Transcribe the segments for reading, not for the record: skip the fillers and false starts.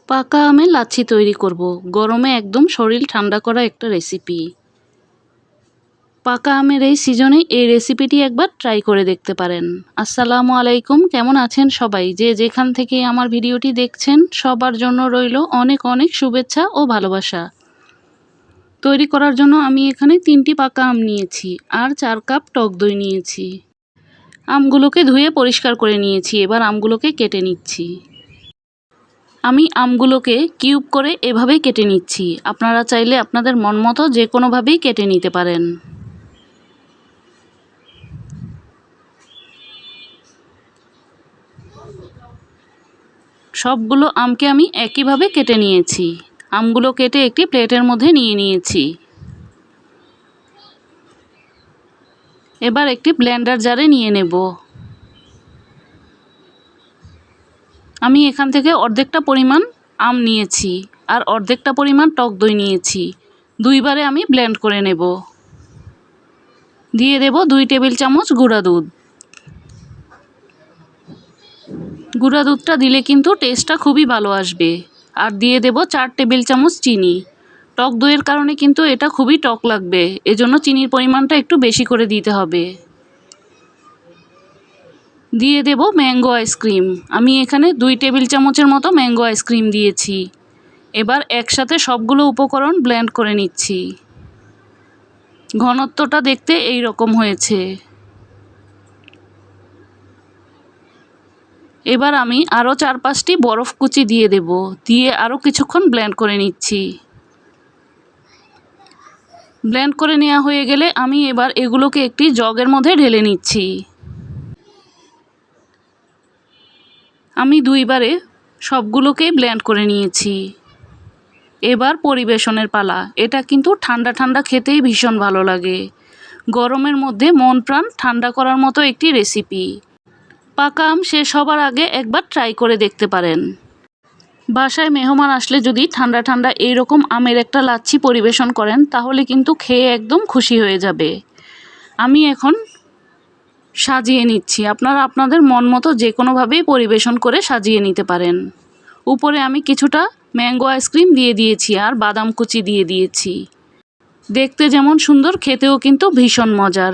পাকা আমের লাচ্ছি তৈরি করব। গরমে একদম শরীর ঠান্ডা করা একটা রেসিপি। পাকা আমের এই সিজনে এই রেসিপিটি একবার ট্রাই করে দেখতে পারেন। আসসালামু আলাইকুম, কেমন আছেন সবাই? যে যেখান থেকে আমার ভিডিওটি দেখছেন সবার জন্য রইল অনেক অনেক শুভেচ্ছা ও ভালোবাসা। তৈরি করার জন্য আমি এখানে 3টি পাকা আম নিয়েছি আর 4 কাপ টক দই নিয়েছি। আমগুলোকে ধুয়ে পরিষ্কার করে নিয়েছি। এবার আমগুলোকে কেটে নিচ্ছি। আমি আমগুলোকে কিউব করে এভাবেই কেটে নিচ্ছি। আপনারা চাইলে আপনাদের মন মতো যে কোনোভাবেই কেটে নিতে পারেন। সবগুলো আমকে আমি একইভাবে কেটে নিয়েছি। আমগুলো কেটে একটি প্লেটের মধ্যে নিয়ে নিয়েছি। এবার একটি ব্লেন্ডার জারে নিয়ে নেব। আমি এখান থেকে অর্ধেকটা পরিমাণ আম নিয়েছি আর অর্ধেকটা পরিমাণ টক দই নিয়েছি। দুইবারে আমি ব্লেন্ড করে নেব। দিয়ে দেব 2 টেবিল চামচ গুঁড়া দুধ। গুঁড়া দুধটা দিলে কিন্তু টেস্টটা খুবই ভালো আসবে। আর দিয়ে দেব 4 টেবিল চামচ চিনি। টক দইয়ের কারণে কিন্তু এটা খুবই টক লাগবে, এজন্য চিনির পরিমাণটা একটু বেশি করে দিতে হবে। দিয়ে দেব ম্যাঙ্গো আইসক্রিম। আমি এখানে 2 টেবিল চামচের মতো ম্যাঙ্গো আইসক্রিম দিয়েছি। এবার একসাথে সবগুলো উপকরণ ব্লেন্ড করে নিচ্ছি। ঘনত্বটা দেখতে এই রকম হয়েছে। এবার আমি আরও 4-5টি বরফ কুচি দিয়ে দেব। দিয়ে আরও কিছুক্ষণ ব্লেন্ড করে নিচ্ছি। ব্লেন্ড করে নেওয়া হয়ে গেলে আমি এবার এগুলোকে একটি জগের মধ্যে ঢেলে নিচ্ছি। আমি দুইবারে সবগুলোকেই ব্লেন্ড করে নিয়েছি। এবার পরিবেশনের পালা। এটা কিন্তু ঠান্ডা ঠান্ডা খেতেই ভীষণ ভালো লাগে। গরমের মধ্যে মন প্রাণ ঠান্ডা করার মতো একটি রেসিপি। পাকা আম শেষ হবার আগে একবার ট্রাই করে দেখতে পারেন। বাসায় মেহমান আসলে যদি ঠান্ডা ঠান্ডা এইরকম আমের একটা লাচ্ছি পরিবেশন করেন তাহলে কিন্তু খেয়ে একদম খুশি হয়ে যাবে। আমি এখন সাজিয়ে নিচ্ছি। আপনারা আপনাদের মন মতো যে কোনোভাবেই পরিবেশন করে সাজিয়ে নিতে পারেন। উপরে আমি কিছুটা ম্যাঙ্গো আইসক্রিম দিয়ে দিয়েছি আর বাদাম কুচি দিয়ে দিয়েছি। দেখতে যেমন সুন্দর, খেতেও কিন্তু ভীষণ মজার।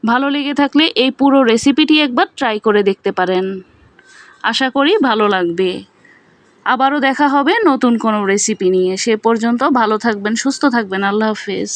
ভালো লেগে থাকলে এই পুরো রেসিপিটি একবার ট্রাই করে দেখতে পারেন। আশা করি ভালো লাগবে। আবারও দেখা হবে নতুন কোনো রেসিপি নিয়ে। সে পর্যন্ত ভালো থাকবেন, সুস্থ থাকবেন। আল্লাহ হাফেজ।